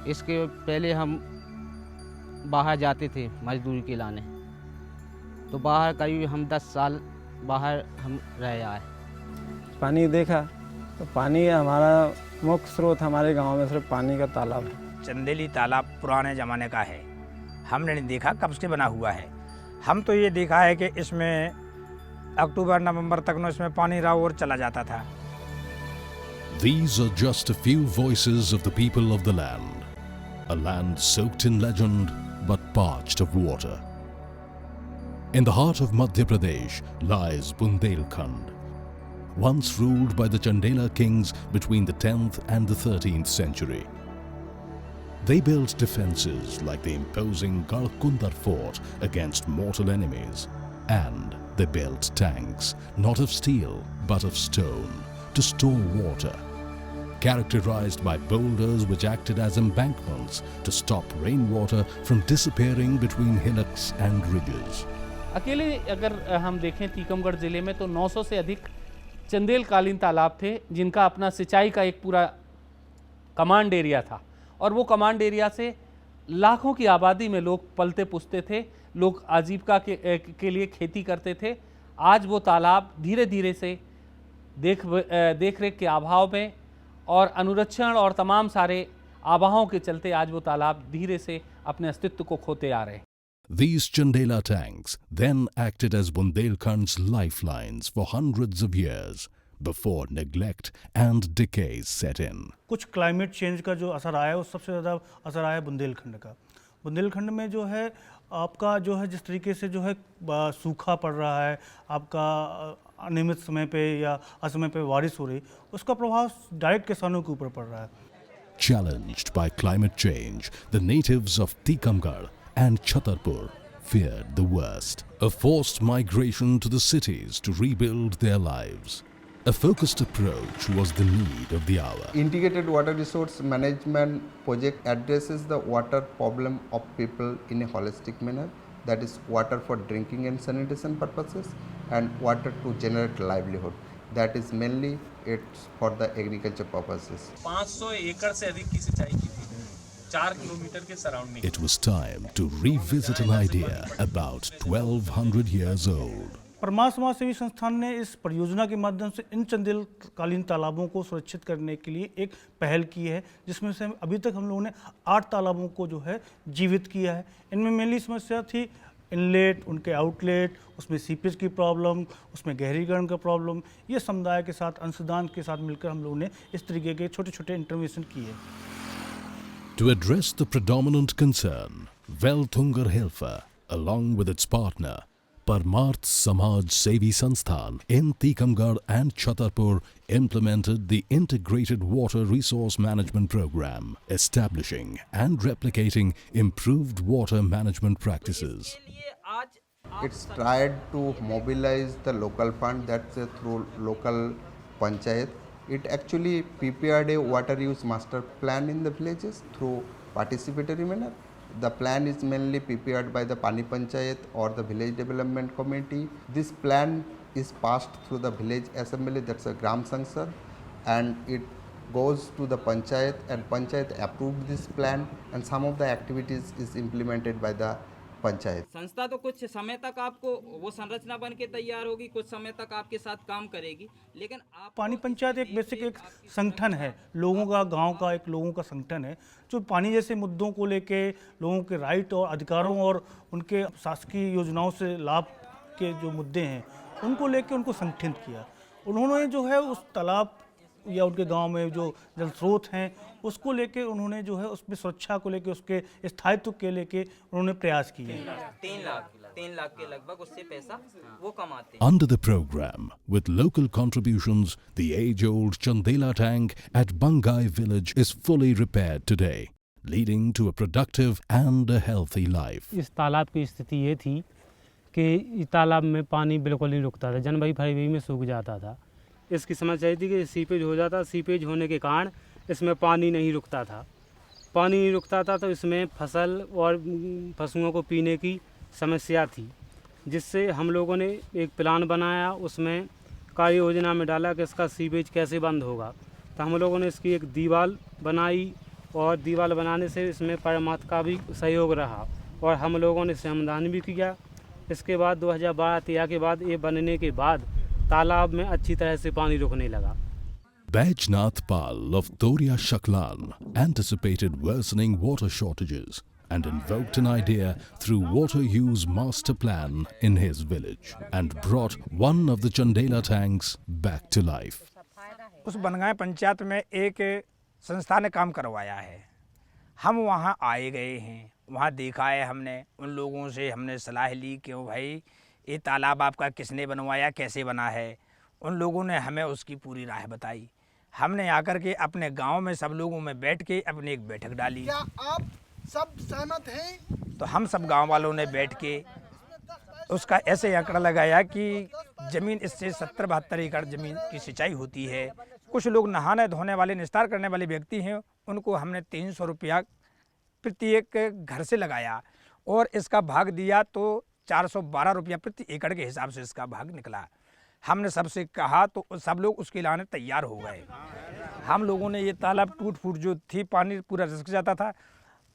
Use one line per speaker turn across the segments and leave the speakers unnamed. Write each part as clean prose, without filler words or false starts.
इसके पहले हम बाहर जाते थे मजदूरी के लाने, तो बाहर करीब हम 10 साल बाहर हम रहे आए।
पानी देखा तो पानी हमारा मुख्य स्रोत हमारे गांव में सिर्फ पानी का तालाब है।
चंदेली तालाब पुराने ज़माने का है, हमने नहीं देखा कब से बना हुआ है। हम तो ये देखा है कि इसमें अक्टूबर नवंबर तक में इसमें पानी रहा और चला जाता था।
These are just a few voices of the people of the land, a land soaked in legend but parched of water. In the heart of Madhya Pradesh lies Bundelkhand, once ruled by the Chandela kings between the 10th and the 13th century. They built defences like the imposing Garkundar fort against mortal enemies, and they built tanks, not of steel but of stone, to store water, characterized by boulders which acted as embankments to stop rainwater from disappearing between hillocks and ridges.
अकेले अगर हम देखें टीकमगढ़ ज़िले में तो 900 से अधिक चंदेलकालीन तालाब थे, जिनका अपना सिंचाई का एक पूरा कमांड एरिया था, और वो कमांड एरिया से लाखों की आबादी में लोग पलते पुसते थे, लोग आजीविका के लिए खेती करते थे। आज वो तालाब धीरे धीरे से देख रेख के अभाव में और अनुरक्षण और तमाम सारे आवाहों के चलते आज वो तालाब धीरे से अपने अस्तित्व को खोते आ रहे हैं।
These Chandela tanks then acted as Bundelkhand's lifelines for hundreds of years before neglect and decay set in.
कुछ क्लाइमेट चेंज का जो असर आया है, उस सबसे ज़्यादा असर आया है बुंदेलखंड का। बुंदेलखंड में जो है आपका जो है जिस तरीके से जो है सूखा पड़ रहा है, आपका अनियमित समय पे या असमय पे बारिश हो रही, उसका प्रभाव डायरेक्ट किसानों के ऊपर पड़ रहा है।
Challenged by climate change, the natives of Tikamgarh and Chhatarpur feared the worst. A forced migration to the cities to rebuild their lives. A focused approach was the need of the hour.
Integrated water resource management project addresses the water problem of people in a holistic manner, that is water for drinking and sanitation purposes and water to generate livelihood, that is mainly it's for the agriculture purposes.
500 एकड़ से अधिक की सिंचाई की थी, 4 kilometre के surrounding.
It was time to revisit an idea about 1200 years old.
Parmar समाज सेवी संस्थान ने इस परियोजना के माध्यम से इन चंदेलकालीन तालाबों को सुरक्षित करने के लिए एक पहल की है, जिसमें से अभी तक हम लोगों ने 8 तालाबों को जो है जीवित किया है। इनमें मेनली समस्या थी इनलेट, उनके आउटलेट, उसमें सीपेज की प्रॉब्लम, उसमें गहरीकरण का प्रॉब्लम। ये समुदाय के साथ अंशदान के साथ मिलकर हम लोगों ने इस तरीके के छोटे छोटे इंटरवेंशन किए।
To address the predominant concern, Velthungar Hilfa, along with its partner, Parmarth Samaj Sevi Sansthan in Tikamgarh and Chhatarpur implemented the Integrated Water Resource Management Program, establishing and replicating improved water management practices.
It's tried to mobilize the local fund, that's through local panchayat. It actually prepared a water use master plan in the villages through participatory manner. The plan is mainly prepared by the Pani Panchayat or the Village Development Committee. This plan is passed through the village assembly, that's a Gram Sangsad, and it goes to the Panchayat, and Panchayat approved this plan, and some of the activities is implemented by the panchayat.
संस्था तो कुछ समय तक आपको वो संरचना बन के तैयार होगी, कुछ समय तक आपके साथ काम करेगी, लेकिन आप
पानी पंचायत एक बेसिक एक संगठन है, लोगों का, गांव का एक लोगों का संगठन है, जो पानी जैसे मुद्दों को लेके लोगों के राइट और अधिकारों और उनके शासकीय योजनाओं से लाभ के जो मुद्दे हैं उनको लेके उनको संगठित किया। उन्होंने जो है उस तालाब या उनके गांव में जो जल स्रोत हैं उसको लेके उन्होंने जो है उसमें सुरक्षा को लेके, उसके स्थायित्व के लेके उन्होंने प्रयास किए।
3 लाख के लगभग उससे पैसा वो कमाते हैं।
Under the program, with local contributions, the age-old Chandela tank at Bangai village is fully repaired today, leading to a productive and a healthy life.
इस तालाब की स्थिति ये थी कि इस तालाब में पानी बिल्कुल नहीं रुकता था, जनवरी फरवरी में सूख जाता था। इसकी समस्या ये थी कि सीपेज हो जाता, सीपेज होने के कारण इसमें पानी नहीं रुकता था। पानी नहीं रुकता था तो इसमें फसल और पशुओं को पीने की समस्या थी, जिससे हम लोगों ने एक प्लान बनाया, उसमें कार्य योजना में डाला कि इसका सीपेज कैसे बंद होगा। तो हम लोगों ने इसकी एक दीवार बनाई और दीवार बनाने से इसमें परमात्मा का भी सहयोग रहा और हम लोगों ने श्रमदान भी किया। इसके बाद 2012-13 के बाद ये बनने के बाद तालाब में अच्छी तरह से पानी रुकने लगा।
Baijnath Pal of Toria Shaklan anticipated worsening water shortages and invoked an idea through water use master plan in his village and brought one of the Chandela tanks back to life.
उस बनगांव पंचायत में एक संस्था ने काम करवाया है। हम वहाँ आए गए हैं, वहाँ देखा है हमने, उन लोगों से हमने सलाह ली कि भाई ये तालाब आपका किसने बनवाया, कैसे बना है। उन लोगों ने हमें उसकी पूरी राह बताई। हमने आकर के अपने गांव में सब लोगों में बैठ के अपनी एक बैठक डाली।
क्या आप सब सहमत हैं?
तो हम सब गांव वालों ने बैठ के उसका ऐसे आंकड़ा लगाया कि ज़मीन इससे 70-72 एकड़ ज़मीन की सिंचाई होती है। कुछ लोग नहाने धोने वाले निस्तार करने वाले व्यक्ति हैं, उनको हमने 300 रुपया प्रति एक घर से लगाया और इसका भाग दिया तो 412 रुपया प्रति एकड़ के हिसाब से इसका भाग निकला। हमने सबसे कहा तो सब लोग उसके लाने तैयार हो गए। हम लोगों ने ये तालाब टूट फूट जो थी, पानी पूरा रिस्क जाता था,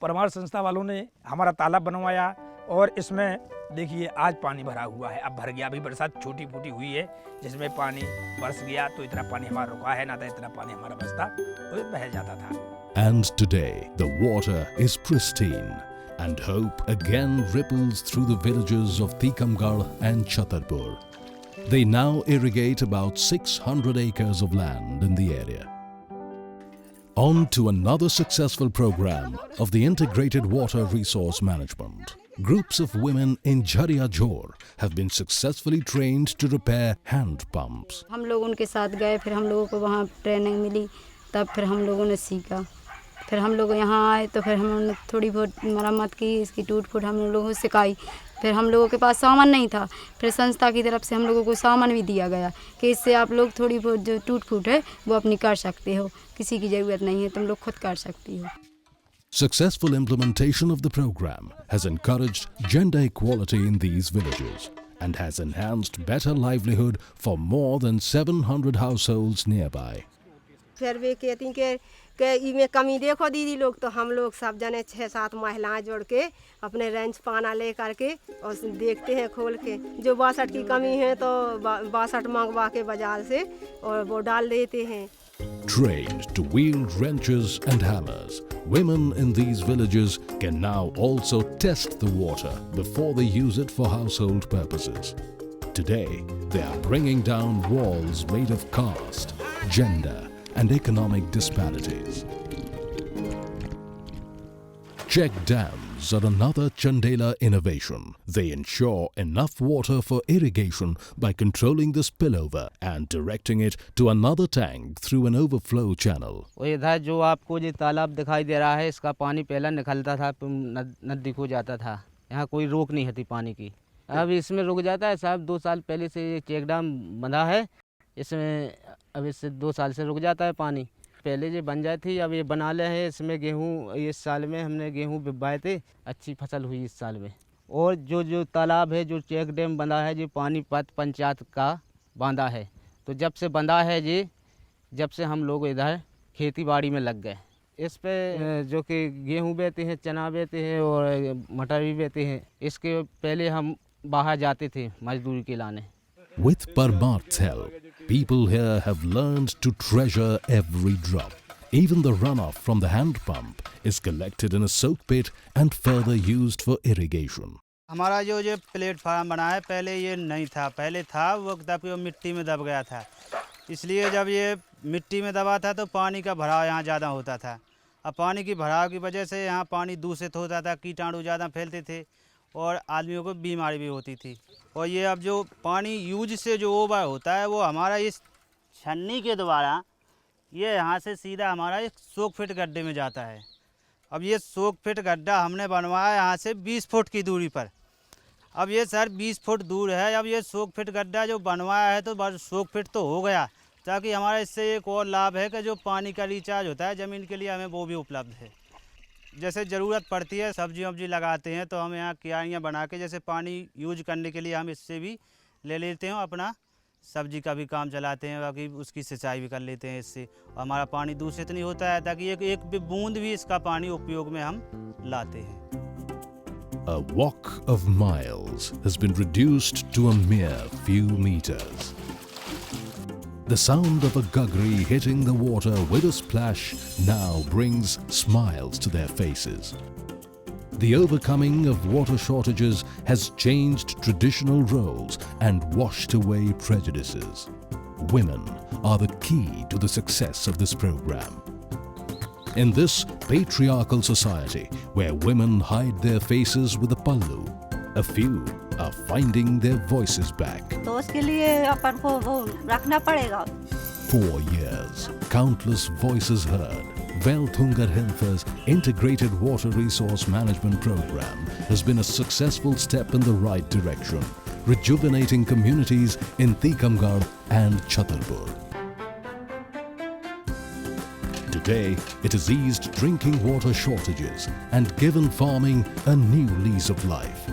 परमार संस्था वालों ने हमारा तालाब बनवाया और इसमें देखिए आज पानी भरा हुआ है। अब भर गया, अभी बरसात छोटी फूटी हुई है जिसमें पानी बरस गया तो इतना पानी हमारा रुका है, ना तो इतना पानी हमारा बसता तो बह जाता था।
And today the water is pristine and hope again ripples through the villages of Tikamgarh and Chhatarpur. They now irrigate about 600 acres of land in the area. On to another successful program of the Integrated Water Resource Management. Groups of women in Jharia Jhor have been successfully trained to repair hand pumps.
हम लोग उनके साथ गए, फिर हम लोगों को वहाँ ट्रेनिंग मिली, तब फिर हम लोगों ने सीखा। फिर हम लोग यहाँ आए तो फिर हमने थोड़ी बहुत मरम्मत की, इसकी टूट फूट हम लोगों को सिखाई। फिर हम लोगों के पास सामान नहीं था, फिर संस्था की तरफ से हम लोगों को सामान भी दिया गया कि इससे आप लोग थोड़ी बहुत जो टूट फूट है वो अपनी कर सकते हो, किसी की ज़रूरत नहीं है, तुम लोग खुद कर सकती हो।
Successful implementation of the program has encouraged gender equality in these villages and has enhanced better livelihood for more than 700 households nearby.
फिर वे कहती कि इनमें कमी देखो दीदी लोग, तो हम लोग सब जने 6-7 महिलाएं जोड़ के अपने रेंज पाना ले करके और देखते हैं खोल के, जो 62 की कमी है तो 62 मंगवा के बाजार से और वो डाल देते हैं।
Trained to wield wrenches and hammers, women in these villages can now also test the water before they use it for household purposes. Today, they are bringing down walls made of caste, gender, and economic disparities. Check dams are another Chandela innovation. They ensure enough water for irrigation by controlling the spillover and directing it to another tank through an overflow channel.
और इधर जो आपको ये तालाब दिखाई दे रहा है, इसका पानी पहला निकलता था, नदी को जाता था। यहाँ कोई रोक नहीं होती पानी की। अब इसमें रुक जाता है साहब, 2 साल पहले से ये चेक डैम बंधा है, इसमें अब इससे 2 साल से रुक जाता है पानी। पहले ये बन जाती थी, अब ये बना ले है। इसमें गेहूँ, इस साल में हमने गेहूँ बिबाए थे, अच्छी फसल हुई इस साल में। और जो तालाब है, जो चेक डैम बंधा है, जो पानीपत पंचायत का बांधा है, तो जब से बंधा है ये, जब से हम लोग इधर खेती बाड़ी में लग गए। इस पे जो कि गेहूँ बेचते हैं, चना बेचते हैं और मटर भी बेचते हैं। इसके पहले हम बाहर जाते थे मजदूरी के लाने।
With Parmarth's help, people here have learned to treasure every drop. Even the runoff from the hand pump is collected in a soak pit and further used for irrigation.
हमारा जो प्लेटफार्म बना है, पहले ये नहीं था। पहले था वो तब मिट्टी में दब गया था, इसलिए जब ये मिट्टी में दबा था तो पानी का भराव यहाँ ज़्यादा होता था। अब पानी की भराव की वजह से यहाँ पानी दूषित होता था, कीटाणु ज़्यादा फैलते थे और आदमियों को बीमारी भी होती थी। और ये अब जो पानी यूज से जो ओवर होता है, वो हमारा इस छन्नी के द्वारा ये यहाँ से सीधा हमारा एक सोक फिट गड्ढे में जाता है। अब ये सोक फिट गड्ढा हमने बनवाया यहाँ से 20 फुट की दूरी पर। अब ये सर 20 फुट दूर है। अब ये सोक फिट गड्ढा जो बनवाया है तो सोक फिट तो हो गया, ताकि हमारा इससे एक और लाभ है कि जो पानी का रिचार्ज होता है ज़मीन के लिए, हमें वो भी उपलब्ध है। जैसे ज़रूरत पड़ती है, सब्जी वब्जी लगाते हैं तो हम यहाँ क्यारियाँ बना के जैसे पानी यूज करने के लिए हम इससे भी ले लेते हैं, अपना सब्जी का भी काम चलाते हैं, बाकी उसकी सिंचाई भी कर लेते हैं इससे। और हमारा पानी दूषित नहीं होता है, ताकि एक भी बूंद भी इसका पानी उपयोग में हम लाते हैं।
A walk of miles has been reduced to a mere few meters. The sound of a guggery hitting the water with a splash now brings smiles to their faces. The overcoming of water shortages has changed traditional roles and washed away prejudices. Women are the key to the success of this program. In this patriarchal society, where women hide their faces with a pallu, a few are finding their voices back.
तो उसके लिए अपन को वो रखना पड़ेगा।
4 years, countless voices heard. Velthungar Hilfer's integrated water resource management program has been a successful step in the right direction, rejuvenating communities in Tikamgarh and Chhatarpur. Today, it has eased drinking water shortages and given farming a new lease of life.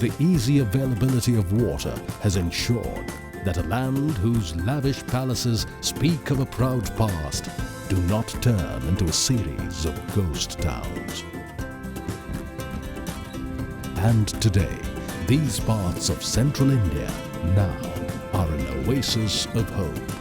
The easy availability of water has ensured that a land whose lavish palaces speak of a proud past do not turn into a series of ghost towns. And today, these parts of central India now are an oasis of hope.